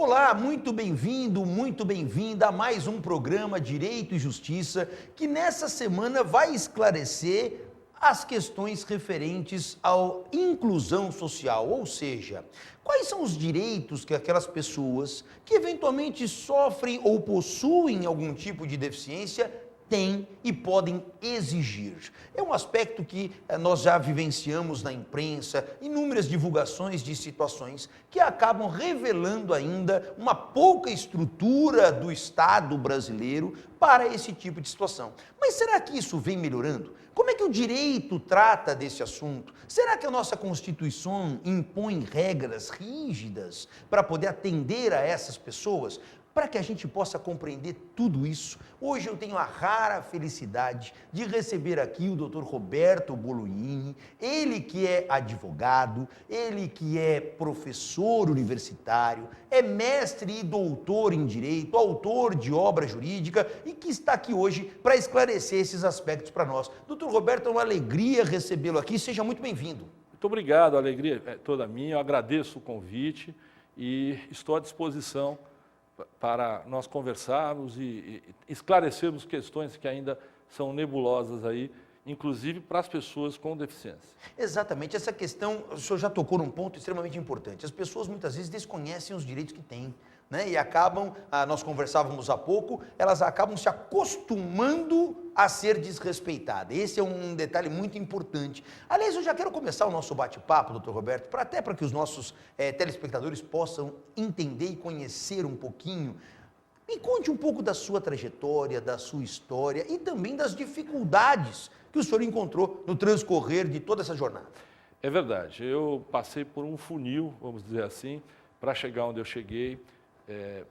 Olá, muito bem-vindo, muito bem-vinda a mais um programa Direito e Justiça, que nessa semana vai esclarecer as questões referentes à inclusão social, ou seja, quais são os direitos que aquelas pessoas que eventualmente sofrem ou possuem algum tipo de deficiência têm e podem exigir. É um aspecto que nós já vivenciamos na imprensa, inúmeras divulgações de situações que acabam revelando ainda uma pouca estrutura do Estado brasileiro para esse tipo de situação. Mas será que isso vem melhorando? Como é que o direito trata desse assunto? Será que a nossa Constituição impõe regras rígidas para poder atender a essas pessoas? Para que a gente possa compreender tudo isso, hoje eu tenho a rara felicidade de receber aqui o Dr. Roberto Bolognini, ele que é advogado, ele que é professor universitário, é mestre e doutor em direito, autor de obra jurídica e que está aqui hoje para esclarecer esses aspectos para nós. Dr. Roberto, é uma alegria recebê-lo aqui, seja muito bem-vindo. Muito obrigado, a alegria é toda minha, eu agradeço o convite e estou à disposição para nós conversarmos e esclarecermos questões que ainda são nebulosas aí, inclusive para as pessoas com deficiência. Exatamente, essa questão, o senhor já tocou num ponto extremamente importante. As pessoas muitas vezes desconhecem os direitos que têm, né? E acabam, nós conversávamos há pouco, elas acabam se acostumando a ser desrespeitadas. Esse é um detalhe muito importante. Aliás, eu já quero começar o nosso bate-papo, doutor Roberto, até para que os nossos telespectadores possam entender e conhecer um pouquinho. Me conte um pouco da sua trajetória, da sua história e também das dificuldades que o senhor encontrou no transcorrer de toda essa jornada. É verdade, eu passei por um funil, vamos dizer assim, para chegar onde eu cheguei.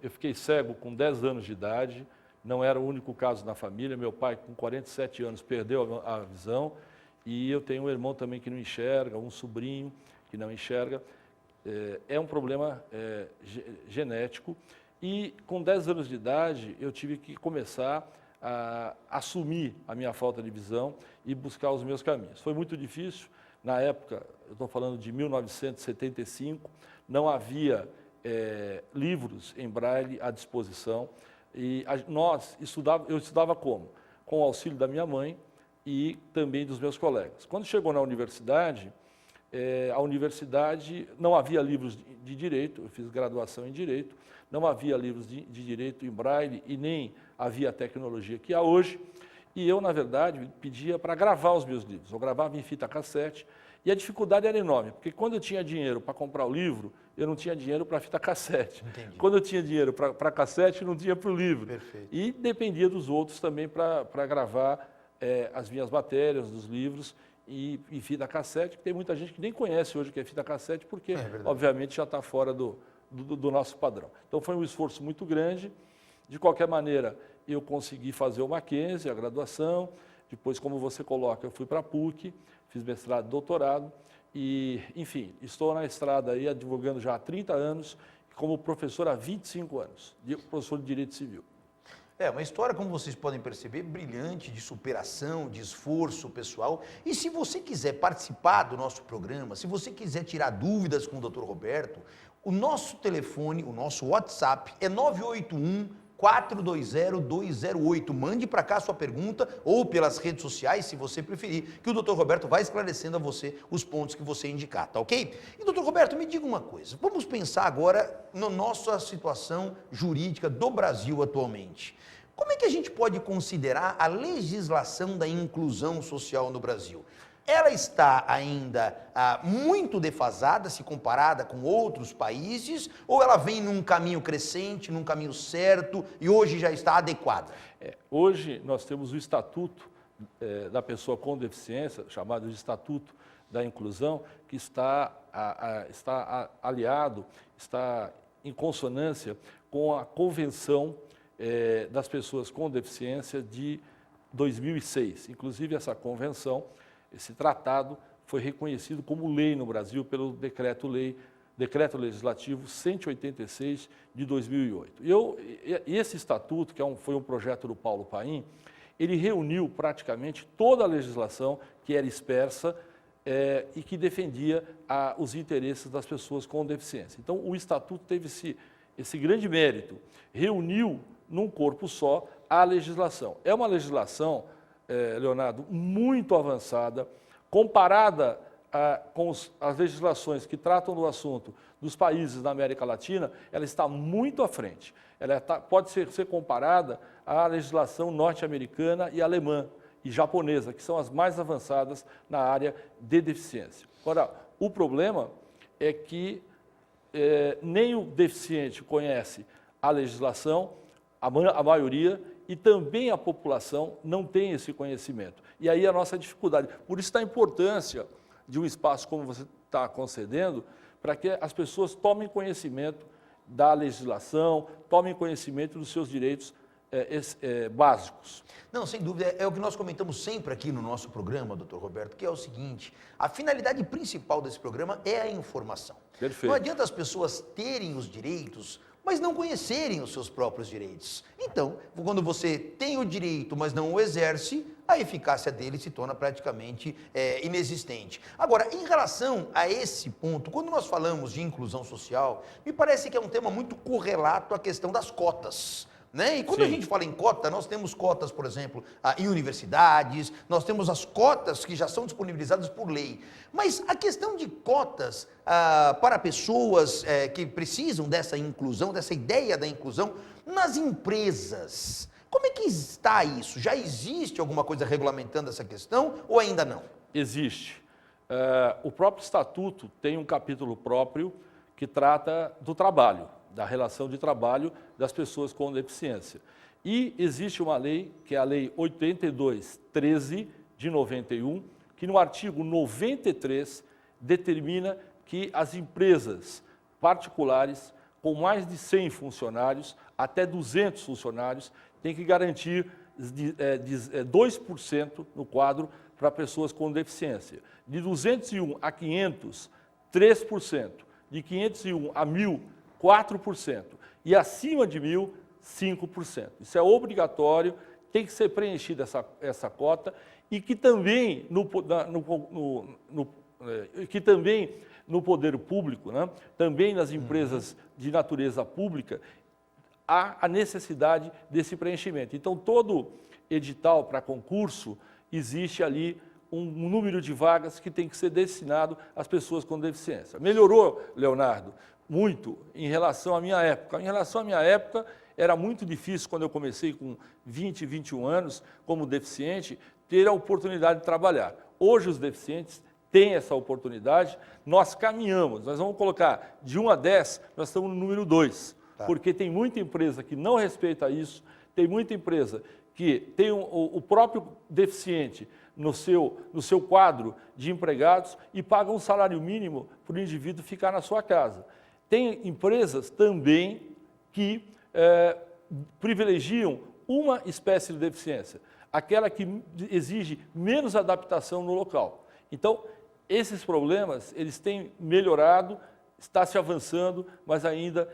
Eu fiquei cego com 10 anos de idade, não era o único caso na família, meu pai com 47 anos perdeu a visão e eu tenho um irmão também que não enxerga, um sobrinho que não enxerga. É um problema genético e com 10 anos de idade eu tive que começar a assumir a minha falta de visão e buscar os meus caminhos. Foi muito difícil, na época, eu estou falando de 1975, não havia livros em braille à disposição e eu estudava como? Com o auxílio da minha mãe e também dos meus colegas. Quando chegou na universidade, a universidade não havia livros de direito, eu fiz graduação em direito, não havia livros de direito em braille e nem havia a tecnologia que há hoje. E eu, na verdade, pedia para gravar os meus livros. Eu gravava em fita cassete e a dificuldade era enorme, porque quando eu tinha dinheiro para comprar o livro, eu não tinha dinheiro para fita cassete. Entendi. Quando eu tinha dinheiro para cassete, não tinha para o livro. Perfeito. E dependia dos outros também para gravar as minhas matérias, dos livros, e fita cassete, que tem muita gente que nem conhece hoje o que é fita cassete, porque, obviamente, já está fora do nosso padrão. Então, foi um esforço muito grande. De qualquer maneira, eu consegui fazer o Mackenzie, a graduação. Depois, como você coloca, eu fui para a PUC, fiz mestrado e doutorado. E, enfim, estou na estrada aí, advogando já há 30 anos, como professor há 25 anos, professor de Direito Civil. É uma história, como vocês podem perceber, brilhante, de superação, de esforço pessoal. E se você quiser participar do nosso programa, se você quiser tirar dúvidas com o Dr. Roberto, o nosso telefone, o nosso WhatsApp é 981-420-208. Mande para cá a sua pergunta ou pelas redes sociais, se você preferir, que o Dr. Roberto vai esclarecendo a você os pontos que você indicar, tá ok? E, Dr. Roberto, me diga uma coisa. Vamos pensar agora na nossa situação jurídica do Brasil atualmente. Como é que a gente pode considerar a legislação da inclusão social no Brasil? Ela está ainda muito defasada se comparada com outros países ou ela vem num caminho crescente, num caminho certo e hoje já está adequada? Hoje nós temos o Estatuto da Pessoa com Deficiência, chamado de Estatuto da Inclusão, que está aliado, está em consonância com a Convenção das Pessoas com Deficiência de 2006. Inclusive, essa convenção, esse tratado, foi reconhecido como lei no Brasil pelo Decreto Legislativo 186 de 2008. E esse estatuto, que foi um projeto do Paulo Paim, ele reuniu praticamente toda a legislação que era expressa e que defendia os interesses das pessoas com deficiência. Então, o estatuto teve esse grande mérito, reuniu num corpo só a legislação. É uma legislação, Leonardo, muito avançada, comparada com as legislações que tratam do assunto dos países da América Latina, ela está muito à frente. Ela pode ser comparada à legislação norte-americana e alemã e japonesa, que são as mais avançadas na área de deficiência. Agora, o problema é que nem o deficiente conhece a legislação, a maioria, e também a população não tem esse conhecimento. E aí a nossa dificuldade. Por isso a importância de um espaço como você está concedendo, para que as pessoas tomem conhecimento da legislação, tomem conhecimento dos seus direitos básicos. Não, sem dúvida, é o que nós comentamos sempre aqui no nosso programa, doutor Roberto, que é o seguinte: a finalidade principal desse programa é a informação. Perfeito. Não adianta as pessoas terem os direitos, mas não conhecerem os seus próprios direitos. Então, quando você tem o direito, mas não o exerce, a eficácia dele se torna praticamente inexistente. Agora, em relação a esse ponto, quando nós falamos de inclusão social, me parece que é um tema muito correlato à questão das cotas. Né? E quando a gente fala em cota, nós temos cotas, por exemplo, em universidades, nós temos as cotas que já são disponibilizadas por lei. Mas a questão de cotas para pessoas que precisam dessa inclusão, dessa ideia da inclusão, nas empresas, como é que está isso? Já existe alguma coisa regulamentando essa questão ou ainda não? Existe. O próprio Estatuto tem um capítulo próprio que trata do trabalho, da relação de trabalho das pessoas com deficiência. E existe uma lei, que é a Lei 82/13 de 91, que no artigo 93 determina que as empresas particulares com mais de 100 funcionários, até 200 funcionários, têm que garantir 2% no quadro para pessoas com deficiência. De 201 a 500, 3%. De 501 a 1.000, 4%. E acima de 1.000, 5%. Isso é obrigatório, tem que ser preenchida essa cota e que também no poder público, né, também nas empresas de natureza pública, há a necessidade desse preenchimento. Então, todo edital para concurso, existe ali um número de vagas que tem que ser destinado às pessoas com deficiência. Melhorou, Leonardo, muito em relação à minha época. Em relação à minha época, era muito difícil, quando eu comecei com 20, 21 anos, como deficiente, ter a oportunidade de trabalhar. Hoje, os deficientes têm essa oportunidade, nós caminhamos, nós vamos colocar de 1 a 10, nós estamos no número 2, porque tem muita empresa que não respeita isso, tem muita empresa que tem o próprio deficiente no seu quadro de empregados e paga um salário mínimo para o indivíduo ficar na sua casa. Tem empresas também que privilegiam uma espécie de deficiência, aquela que exige menos adaptação no local. Então, esses problemas, eles têm melhorado, está se avançando, mas ainda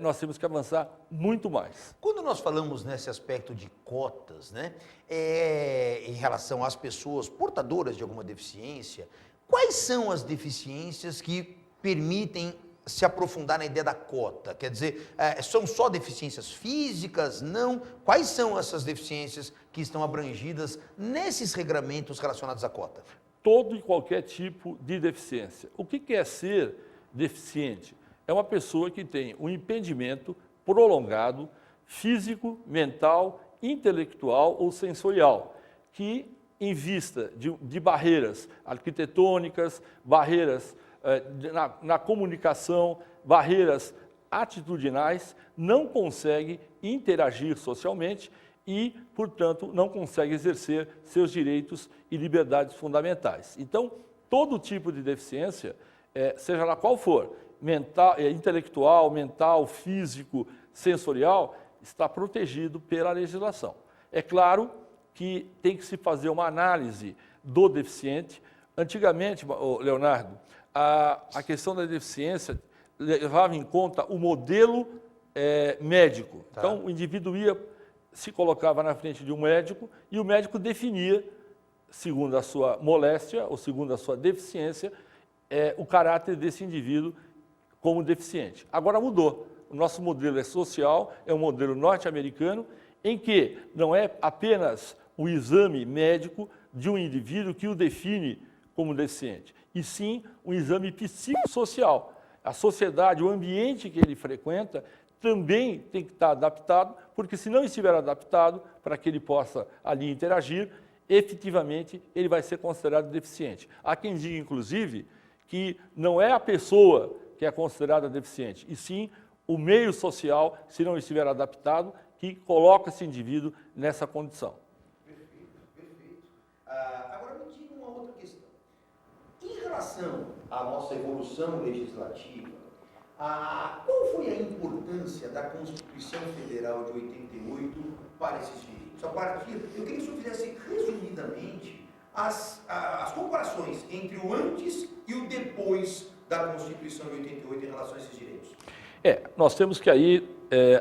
nós temos que avançar muito mais. Quando nós falamos nesse aspecto de cotas, né, em relação às pessoas portadoras de alguma deficiência, quais são as deficiências que permitem se aprofundar na ideia da cota? Quer dizer, são só deficiências físicas? Não? Quais são essas deficiências que estão abrangidas nesses regramentos relacionados à cota? Todo e qualquer tipo de deficiência. O que é ser deficiente? É uma pessoa que tem um impedimento prolongado, físico, mental, intelectual ou sensorial, que em vista de barreiras arquitetônicas, barreiras na comunicação, barreiras atitudinais, não consegue interagir socialmente e, portanto, não consegue exercer seus direitos e liberdades fundamentais. Então, todo tipo de deficiência, seja lá qual for, mental, intelectual, mental, físico, sensorial, está protegido pela legislação. É claro que tem que se fazer uma análise do deficiente. Antigamente, Leonardo, a questão da deficiência levava em conta o modelo médico. Tá. Então, o indivíduo se colocava na frente de um médico e o médico definia, segundo a sua moléstia ou segundo a sua deficiência, o caráter desse indivíduo como deficiente. Agora mudou. o nosso modelo é social, é um modelo norte-americano, em que não é apenas o exame médico de um indivíduo que o define como deficiente, e sim um exame psicossocial. A sociedade, o ambiente que ele frequenta, também tem que estar adaptado, porque se não estiver adaptado para que ele possa ali interagir, efetivamente ele vai ser considerado deficiente. Há quem diga, inclusive, que não é a pessoa que é considerada deficiente, e sim o meio social, se não estiver adaptado, que coloca esse indivíduo nessa condição. Perfeito, perfeito. Agora me diga uma outra questão. Em relação à nossa evolução legislativa, qual foi a importância da Constituição Federal de 88 para esses direitos? A partir, eu queria que o senhor fizesse resumidamente as comparações entre o antes e o depois da Constituição de 88 em relação a esses direitos. Nós temos que aí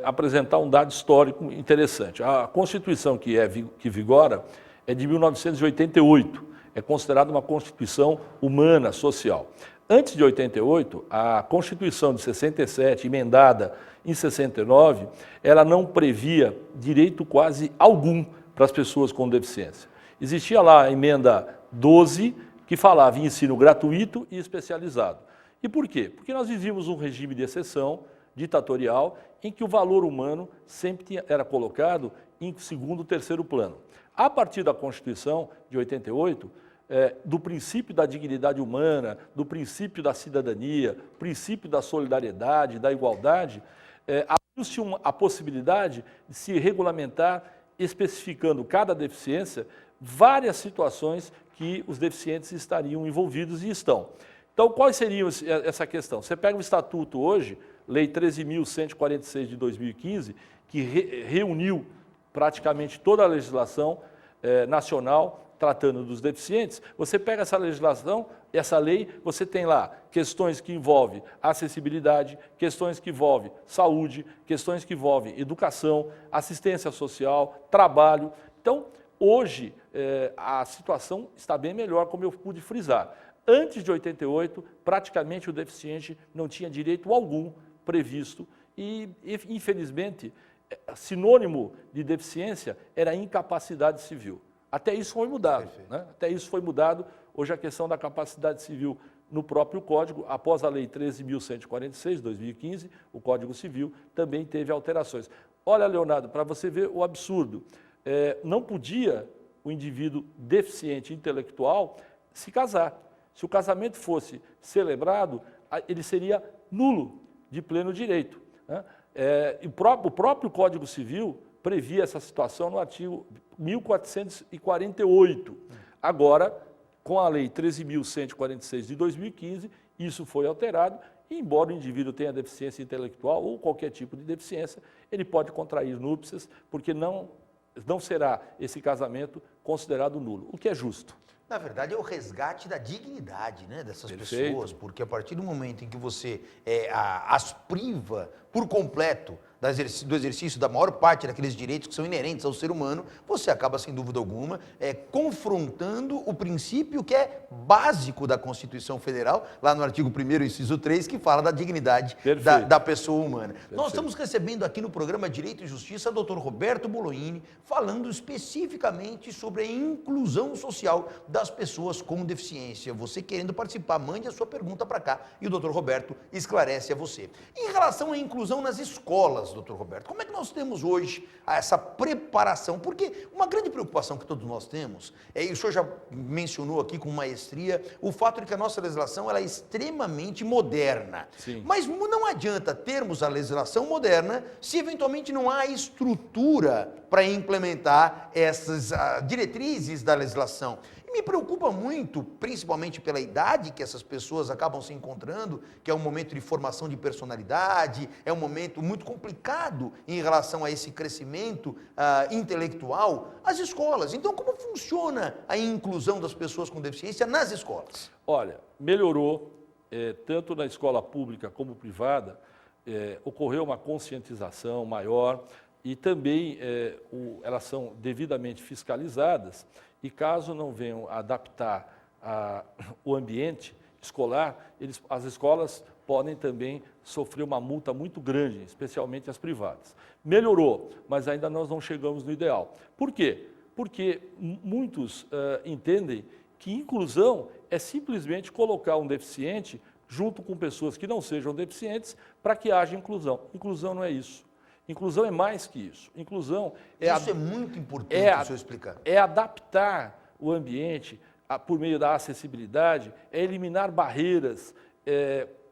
apresentar um dado histórico interessante. A Constituição que vigora é de 1988, é considerada uma Constituição humana, social. Antes de 88, a Constituição de 67, emendada em 69, ela não previa direito quase algum para as pessoas com deficiência. Existia lá a emenda 12, que falava em ensino gratuito e especializado. E por quê? Porque nós vivíamos um regime de exceção, ditatorial, em que o valor humano sempre era colocado em segundo, terceiro plano. A partir da Constituição de 88, do princípio da dignidade humana, do princípio da cidadania, princípio da solidariedade, da igualdade, abriu-se a possibilidade de se regulamentar, especificando cada deficiência, várias situações que os deficientes estariam envolvidos e estão. Então, quais seriam essa questão? Você pega o Estatuto hoje, Lei 13.146 de 2015, que reuniu praticamente toda a legislação nacional tratando dos deficientes. Você pega essa legislação, essa lei, você tem lá questões que envolvem acessibilidade, questões que envolvem saúde, questões que envolvem educação, assistência social, trabalho. Então, hoje, a situação está bem melhor, como eu pude frisar. Antes de 88, praticamente o deficiente não tinha direito algum previsto e, infelizmente, sinônimo de deficiência era incapacidade civil. Até isso foi mudado, né? Até isso foi mudado. Hoje a questão da capacidade civil no próprio Código, após a Lei 13.146, de 2015, o Código Civil também teve alterações. Olha, Leonardo, para você ver o absurdo, não podia o indivíduo deficiente intelectual se casar. Se o casamento fosse celebrado, ele seria nulo de pleno direito, né? O próprio Código Civil previa essa situação no artigo 1448. Agora, com a Lei 13.146 de 2015, isso foi alterado e, embora o indivíduo tenha deficiência intelectual ou qualquer tipo de deficiência, ele pode contrair núpcias, porque não será esse casamento considerado nulo, o que é justo. Na verdade, é o resgate da dignidade, né, dessas Perfeito. pessoas, porque a partir do momento em que você as priva por completo do exercício da maior parte daqueles direitos que são inerentes ao ser humano, você acaba, sem dúvida alguma, confrontando o princípio que é básico da Constituição Federal, lá no artigo 1º, inciso 3, que fala da dignidade da pessoa humana. Perfeito. Nós estamos recebendo aqui no programa Direito e Justiça o Dr. Roberto Bolognini, falando especificamente sobre a inclusão social das pessoas com deficiência. Você querendo participar, mande a sua pergunta para cá e o Dr. Roberto esclarece a você. Em relação à inclusão nas escolas, Dr. Roberto, como é que nós temos hoje essa preparação? Porque uma grande preocupação que todos nós temos, e o senhor já mencionou aqui com maestria, o fato de que a nossa legislação ela é extremamente moderna. Sim. Mas não adianta termos a legislação moderna se eventualmente não há estrutura para implementar essas diretrizes da legislação. Me preocupa muito, principalmente pela idade que essas pessoas acabam se encontrando, que é um momento de formação de personalidade, é um momento muito complicado em relação a esse crescimento intelectual, as escolas. Então, como funciona a inclusão das pessoas com deficiência nas escolas? Olha, melhorou, tanto na escola pública como privada, ocorreu uma conscientização maior e também elas são devidamente fiscalizadas. E caso não venham adaptar o ambiente, escolar, as escolas podem também sofrer uma multa muito grande, especialmente as privadas. Melhorou, mas ainda nós não chegamos no ideal. Por quê? Porque muitos entendem que inclusão é simplesmente colocar um deficiente junto com pessoas que não sejam deficientes para que haja inclusão. Inclusão não é isso. Inclusão é mais que isso. Inclusão é... Isso é muito importante o senhor explicar. É adaptar o ambiente por meio da acessibilidade, é eliminar barreiras,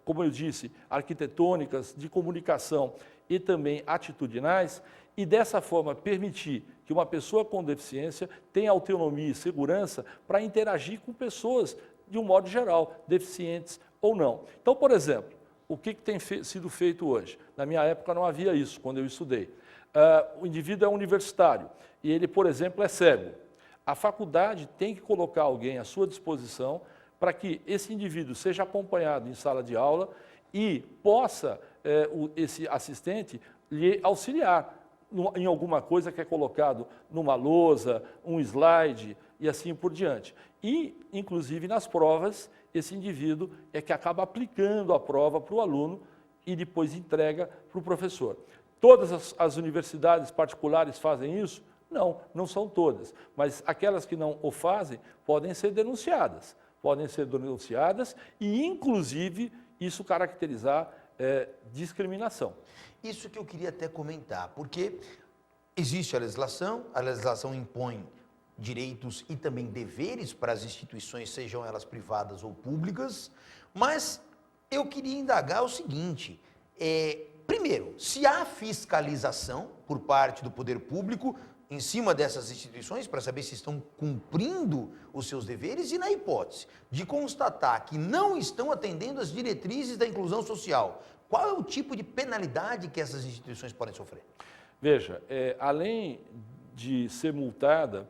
como eu disse, arquitetônicas, de comunicação e também atitudinais, e dessa forma permitir que uma pessoa com deficiência tenha autonomia e segurança para interagir com pessoas de um modo geral, deficientes ou não. Então, por exemplo, o que tem sido feito hoje? Na minha época não havia isso, quando eu estudei. O indivíduo é universitário e ele, por exemplo, é cego. A faculdade tem que colocar alguém à sua disposição para que esse indivíduo seja acompanhado em sala de aula e possa esse assistente lhe auxiliar em alguma coisa que é colocado numa lousa, um slide e assim por diante. E, inclusive, nas provas, esse indivíduo é que acaba aplicando a prova para o aluno e depois entrega para o professor. Todas as universidades particulares fazem isso? Não, não são todas, mas aquelas que não o fazem podem ser denunciadas. Podem ser denunciadas e, inclusive, isso caracterizar discriminação. Isso que eu queria até comentar, porque existe a legislação impõe direitos e também deveres para as instituições, sejam elas privadas ou públicas, mas eu queria indagar o seguinte, primeiro, se há fiscalização por parte do poder público em cima dessas instituições para saber se estão cumprindo os seus deveres e na hipótese de constatar que não estão atendendo às diretrizes da inclusão social, qual é o tipo de penalidade que essas instituições podem sofrer? Veja, além de ser multada,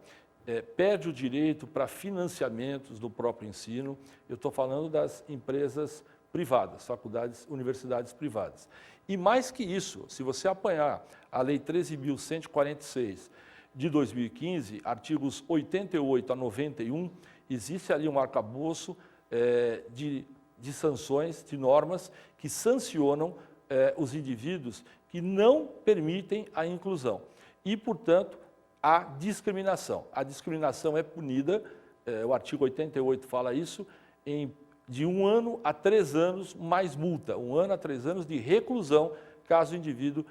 perde o direito para financiamentos do próprio ensino. Eu estou falando das empresas privadas, faculdades, universidades privadas. E mais que isso, se você apanhar a Lei 13.146 de 2015, artigos 88 a 91, existe ali um arcabouço de sanções, de normas que sancionam os indivíduos que não permitem a inclusão. E, portanto, a discriminação. A discriminação é punida, o artigo 88 fala isso, de 1 ano a 3 anos mais multa, 1 ano a 3 anos de reclusão, caso o indivíduo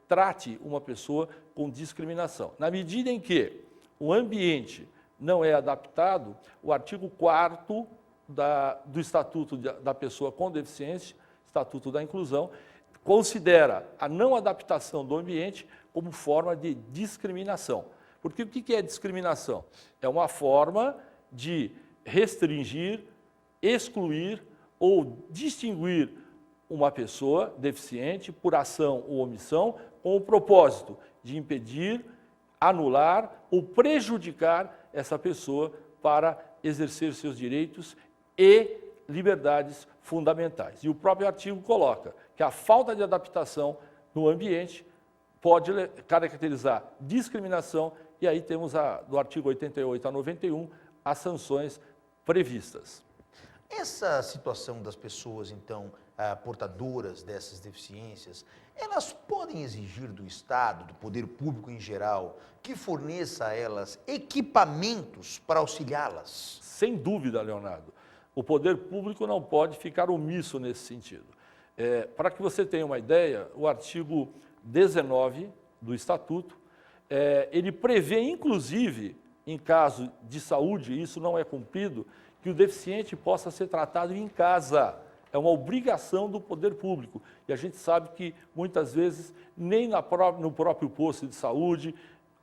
trate uma pessoa com discriminação. Na medida em que o ambiente não é adaptado, o artigo 4º do Estatuto da Pessoa com Deficiência, Estatuto da Inclusão, considera a não adaptação do ambiente como forma de discriminação. Porque o que é discriminação? É uma forma de restringir, excluir ou distinguir uma pessoa deficiente por ação ou omissão com o propósito de impedir, anular ou prejudicar essa pessoa para exercer seus direitos e liberdades fundamentais. E o próprio artigo coloca que a falta de adaptação no ambiente pode caracterizar discriminação e aí temos do artigo 88 a 91 as sanções previstas. Essa situação das pessoas, então, portadoras dessas deficiências, elas podem exigir do Estado, do poder público em geral, que forneça a elas equipamentos para auxiliá-las? Sem dúvida, Leonardo. O poder público não pode ficar omisso nesse sentido. Para que você tenha uma ideia, o artigo 19 do Estatuto, ele prevê, inclusive, em caso de saúde, isso não é cumprido, que o deficiente possa ser tratado em casa. É uma obrigação do poder público. E a gente sabe que, muitas vezes, nem no próprio posto de saúde,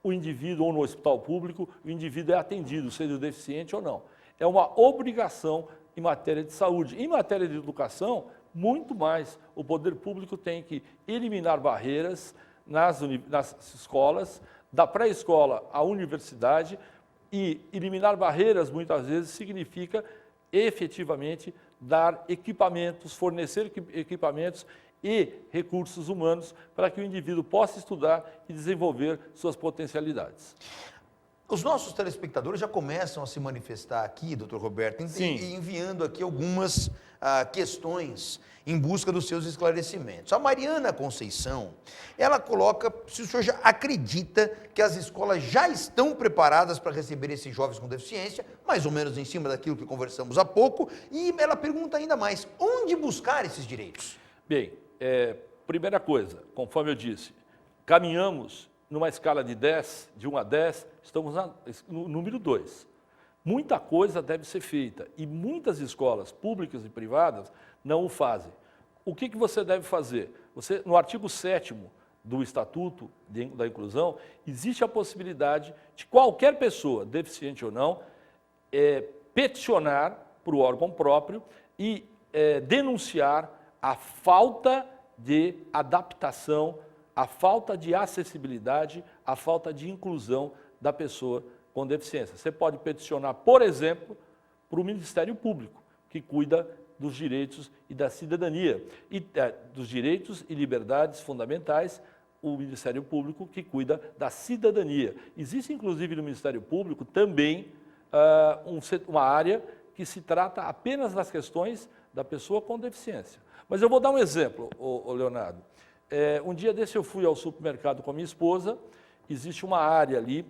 o indivíduo, ou no hospital público, o indivíduo é atendido, seja deficiente ou não. É uma obrigação em matéria de saúde. Em matéria de educação, muito mais. O poder público tem que eliminar barreiras nas escolas, da pré-escola à universidade, e eliminar barreiras, muitas vezes, significa efetivamente dar equipamentos, fornecer equipamentos e recursos humanos para que o indivíduo possa estudar e desenvolver suas potencialidades. Os nossos telespectadores já começam a se manifestar aqui, doutor Roberto, e enviando aqui algumas questões em busca dos seus esclarecimentos. A Mariana Conceição, ela coloca se o senhor já acredita que as escolas já estão preparadas para receber esses jovens com deficiência, mais ou menos em cima daquilo que conversamos há pouco, e ela pergunta ainda mais, onde buscar esses direitos? Bem, primeira coisa, conforme eu disse, caminhamos numa escala de 10, de 1 a 10, estamos no número 2. Muita coisa deve ser feita e muitas escolas públicas e privadas não o fazem. O que você deve fazer? Você, no artigo 7º do Estatuto da Inclusão, existe a possibilidade de qualquer pessoa, deficiente ou não, peticionar para o órgão próprio e denunciar a falta de adaptação, a falta de acessibilidade, a falta de inclusão da pessoa com deficiência. Você pode peticionar, por exemplo, para o Ministério Público, que cuida dos direitos e da cidadania, e dos direitos e liberdades fundamentais, o Ministério Público que cuida da cidadania. Existe, inclusive, no Ministério Público também uma área que se trata apenas das questões da pessoa com deficiência. Mas eu vou dar um exemplo, Leonardo. Um dia desse eu fui ao supermercado com a minha esposa, existe uma área ali,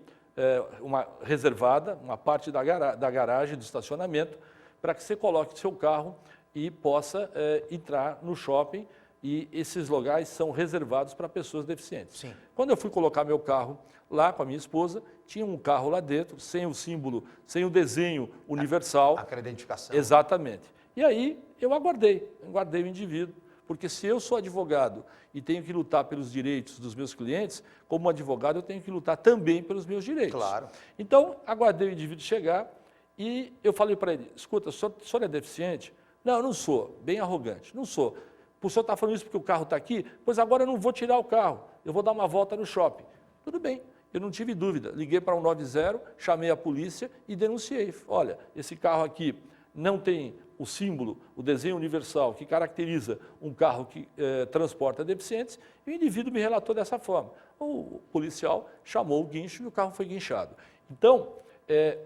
uma reservada, uma parte da garagem, do estacionamento, para que você coloque seu carro e possa entrar no shopping, e esses lugares são reservados para pessoas deficientes. Sim. Quando eu fui colocar meu carro lá com a minha esposa, tinha um carro lá dentro, sem o símbolo, sem o desenho universal. Aquela identificação. Exatamente. E aí eu aguardei o indivíduo, porque se eu sou advogado e tenho que lutar pelos direitos dos meus clientes, como advogado eu tenho que lutar também pelos meus direitos. Claro. Então, aguardei o indivíduo chegar e eu falei para ele, escuta, o senhor é deficiente? Não, eu não sou, bem arrogante, não sou. O senhor está falando isso porque o carro está aqui? Pois agora eu não vou tirar o carro, eu vou dar uma volta no shopping. Tudo bem, eu não tive dúvida. Liguei para 190, chamei a polícia e denunciei. Olha, esse carro aqui não tem o símbolo, o desenho universal que caracteriza um carro que transporta deficientes, e o indivíduo me relatou dessa forma. O policial chamou o guincho e o carro foi guinchado. Então,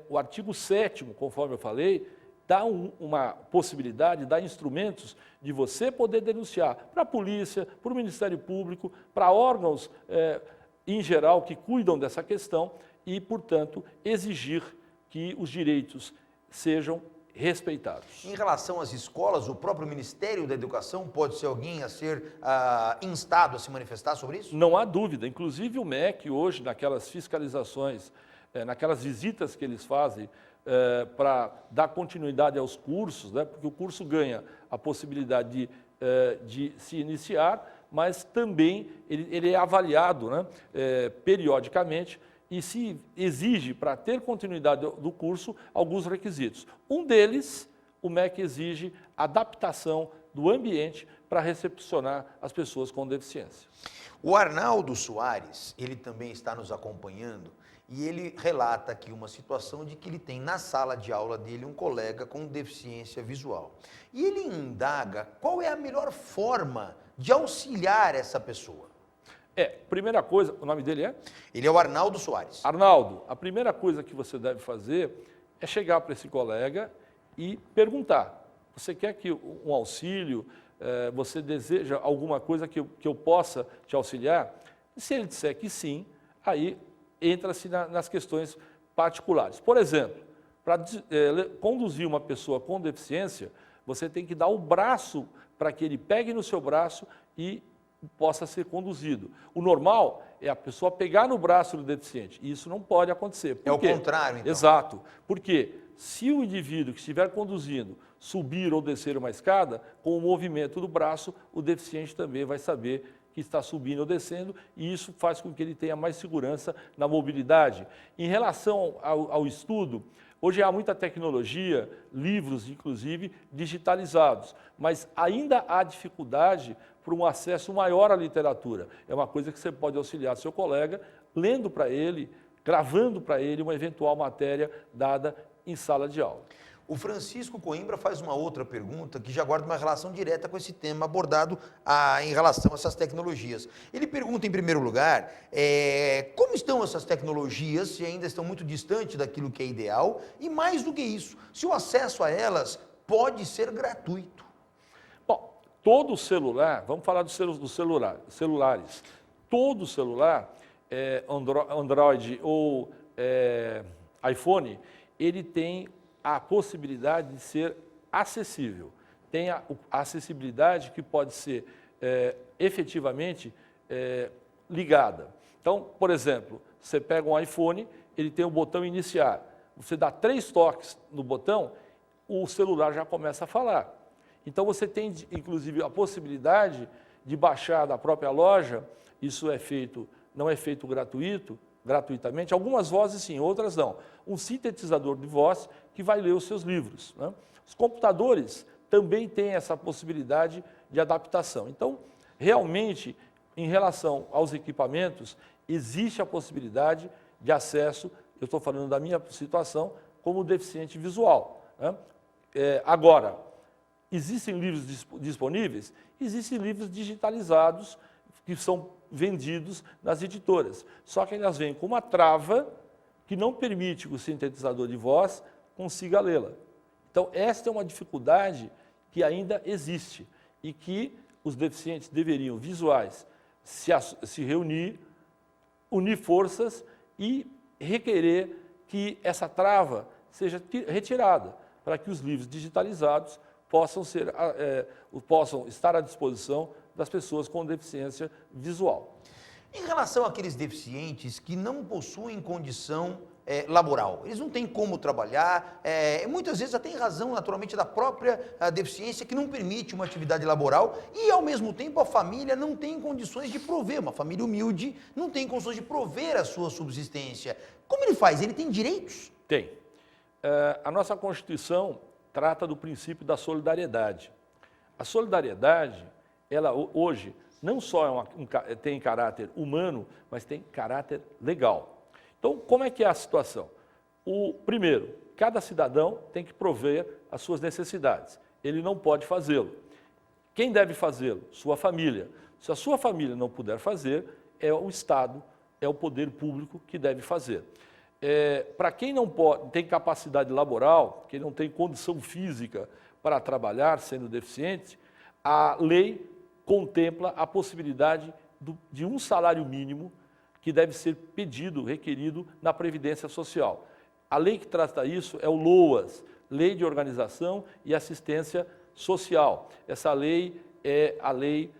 o artigo 7º, conforme eu falei, dá uma possibilidade, dá instrumentos de você poder denunciar para a polícia, para o Ministério Público, para órgãos em geral que cuidam dessa questão e, portanto, exigir que os direitos sejam respeitados. Em relação às escolas, o próprio Ministério da Educação pode ser alguém a ser instado a se manifestar sobre isso? Não há dúvida. Inclusive o MEC hoje, naquelas fiscalizações, naquelas visitas que eles fazem para dar continuidade aos cursos, né, porque o curso ganha a possibilidade de se iniciar, mas também ele é avaliado, né, periodicamente, e se exige, para ter continuidade do curso, alguns requisitos. Um deles, o MEC exige adaptação do ambiente para recepcionar as pessoas com deficiência. O Arnaldo Soares, ele também está nos acompanhando, e ele relata aqui uma situação de que ele tem na sala de aula dele um colega com deficiência visual. E ele indaga qual é a melhor forma de auxiliar essa pessoa. Primeira coisa, o nome dele é? Ele é o Arnaldo Soares. Arnaldo, a primeira coisa que você deve fazer é chegar para esse colega e perguntar. Você quer que um auxílio, você deseja alguma coisa que eu possa te auxiliar? E se ele disser que sim, aí entra-se nas questões particulares. Por exemplo, para conduzir uma pessoa com deficiência, você tem que dar o braço para que ele pegue no seu braço e possa ser conduzido. O normal é a pessoa pegar no braço do deficiente, e isso não pode acontecer. Por quê? É o contrário, então. Exato. Porque se o indivíduo que estiver conduzindo subir ou descer uma escada, com o movimento do braço, o deficiente também vai saber que está subindo ou descendo, e isso faz com que ele tenha mais segurança na mobilidade. Em relação ao estudo, hoje há muita tecnologia, livros, inclusive, digitalizados, mas ainda há dificuldade para um acesso maior à literatura. É uma coisa que você pode auxiliar seu colega, lendo para ele, gravando para ele uma eventual matéria dada em sala de aula. O Francisco Coimbra faz uma outra pergunta que já guarda uma relação direta com esse tema abordado em relação a essas tecnologias. Ele pergunta, em primeiro lugar, como estão essas tecnologias, se ainda estão muito distantes daquilo que é ideal, e mais do que isso, se o acesso a elas pode ser gratuito. Bom, todo celular, vamos falar dos celulares, todo celular, Android ou iPhone, ele tem a possibilidade de ser acessível. Tem a acessibilidade que pode ser efetivamente ligada. Então, por exemplo, você pega um iPhone, ele tem o botão iniciar. Você dá 3 toques no botão, o celular já começa a falar. Então, você tem, inclusive, a possibilidade de baixar da própria loja, isso não é feito gratuitamente, algumas vozes sim, outras não. Um sintetizador de voz que vai ler os seus livros, né? Os computadores também têm essa possibilidade de adaptação. Então, realmente, em relação aos equipamentos, existe a possibilidade de acesso, eu estou falando da minha situação, como deficiente visual, né? Agora, existem livros disponíveis? Existem livros digitalizados que são vendidos nas editoras. Só que elas vêm com uma trava que não permite que o sintetizador de voz consiga lê-la. Então, esta é uma dificuldade que ainda existe e que os deficientes deveriam, visuais, se reunir, unir forças e requerer que essa trava seja retirada, para que os livros digitalizados possam estar à disposição das pessoas com deficiência visual. Em relação àqueles deficientes que não possuem condição laboral, eles não têm como trabalhar, muitas vezes até em razão naturalmente da própria deficiência que não permite uma atividade laboral e ao mesmo tempo a família não tem condições de prover, uma família humilde não tem condições de prover a sua subsistência. Como ele faz? Ele tem direitos? Tem. A nossa Constituição trata do princípio da solidariedade. A solidariedade, ela hoje não só tem caráter humano, mas tem caráter legal. Então, como é que é a situação? Primeiro, cada cidadão tem que prover as suas necessidades. Ele não pode fazê-lo. Quem deve fazê-lo? Sua família. Se a sua família não puder fazer, é o Estado, é o poder público que deve fazer. Para quem não tem capacidade laboral, quem não tem condição física para trabalhar sendo deficiente, a lei contempla a possibilidade de um salário mínimo que deve ser requerido na Previdência Social. A lei que trata isso é o LOAS, Lei de Organização e Assistência Social. Essa lei é a Lei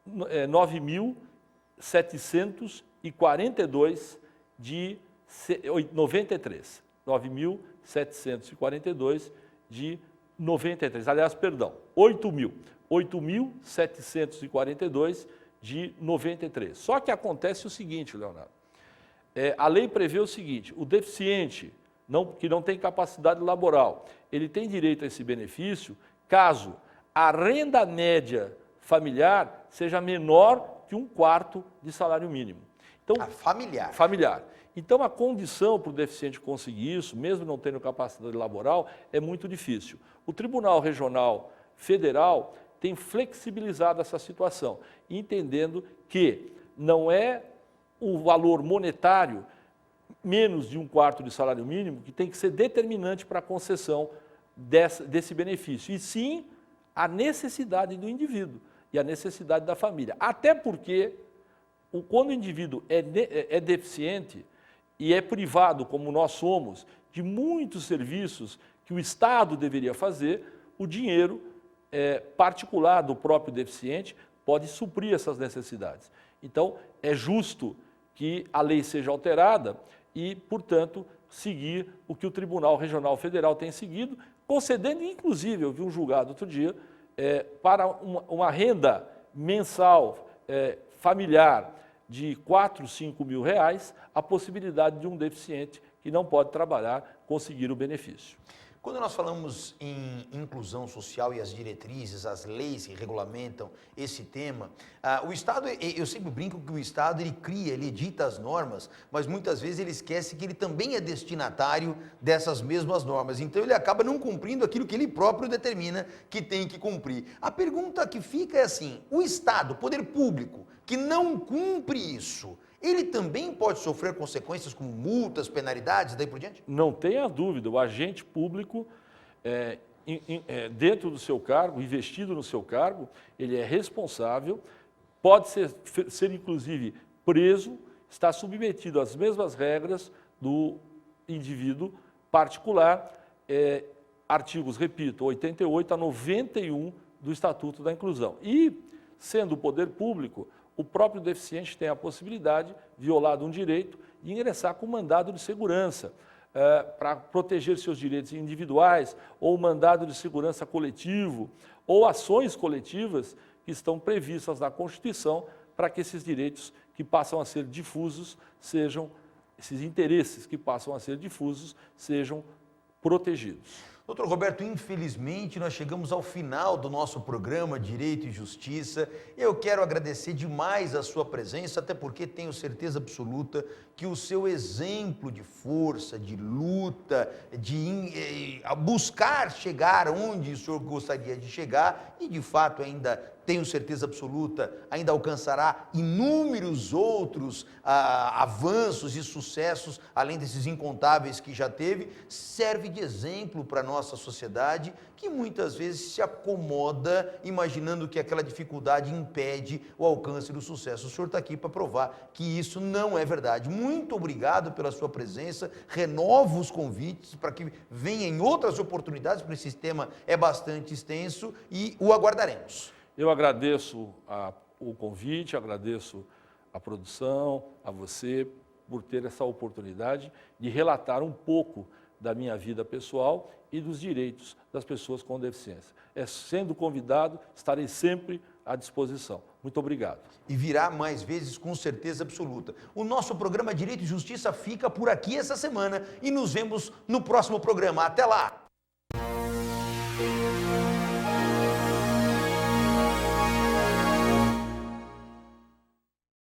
9.742 de 93. 9.742 de 93. Aliás, perdão, 8.742 de 93. Só que acontece o seguinte, Leonardo. A lei prevê o seguinte, o deficiente que não tem capacidade laboral, ele tem direito a esse benefício caso a renda média familiar seja menor que 1/4 de salário mínimo. Então, familiar. Familiar. Então, a condição para o deficiente conseguir isso, mesmo não tendo capacidade laboral, é muito difícil. O Tribunal Regional Federal tem flexibilizado essa situação, entendendo que não é o valor monetário, menos de 1/4 de salário mínimo, que tem que ser determinante para a concessão desse benefício, e sim a necessidade do indivíduo e a necessidade da família. Até porque, quando o indivíduo é deficiente e é privado, como nós somos, de muitos serviços que o Estado deveria fazer, o dinheiro particular do próprio deficiente pode suprir essas necessidades. Então, é justo que a lei seja alterada e, portanto, seguir o que o Tribunal Regional Federal tem seguido, concedendo, inclusive, eu vi um julgado outro dia, para uma renda mensal familiar de 4, 5 mil reais, a possibilidade de um deficiente que não pode trabalhar conseguir o benefício. Quando nós falamos em inclusão social e as diretrizes, as leis que regulamentam esse tema, o Estado, eu sempre brinco que o Estado ele cria, ele edita as normas, mas muitas vezes ele esquece que ele também é destinatário dessas mesmas normas. Então ele acaba não cumprindo aquilo que ele próprio determina que tem que cumprir. A pergunta que fica é assim: o Estado, o poder público, que não cumpre isso, ele também pode sofrer consequências como multas, penalidades, daí por diante? Não tenha dúvida, o agente público, dentro do seu cargo, investido no seu cargo, ele é responsável, pode ser inclusive preso, está submetido às mesmas regras do indivíduo particular, artigos, repito, 88 a 91 do Estatuto da Inclusão. E, sendo o poder público, o próprio deficiente tem a possibilidade, violado um direito, de ingressar com mandado de segurança para proteger seus direitos individuais, ou mandado de segurança coletivo, ou ações coletivas que estão previstas na Constituição para que esses direitos que passam a ser difusos esses interesses que passam a ser difusos sejam protegidos. Doutor Roberto, infelizmente nós chegamos ao final do nosso programa Direito e Justiça. Eu quero agradecer demais a sua presença, até porque tenho certeza absoluta que o seu exemplo de força, de luta, de buscar chegar onde o senhor gostaria de chegar e de fato ainda tenho certeza absoluta, ainda alcançará inúmeros outros avanços e sucessos, além desses incontáveis que já teve, serve de exemplo para a nossa sociedade, que muitas vezes se acomoda imaginando que aquela dificuldade impede o alcance do sucesso. O senhor está aqui para provar que isso não é verdade. Muito obrigado pela sua presença, renovo os convites para que venha em outras oportunidades, porque esse tema é bastante extenso e o aguardaremos. Eu agradeço o convite, agradeço a produção, a você, por ter essa oportunidade de relatar um pouco da minha vida pessoal e dos direitos das pessoas com deficiência. Sendo convidado, estarei sempre à disposição. Muito obrigado. E virá mais vezes, com certeza absoluta. O nosso programa Direito e Justiça fica por aqui essa semana e nos vemos no próximo programa. Até lá!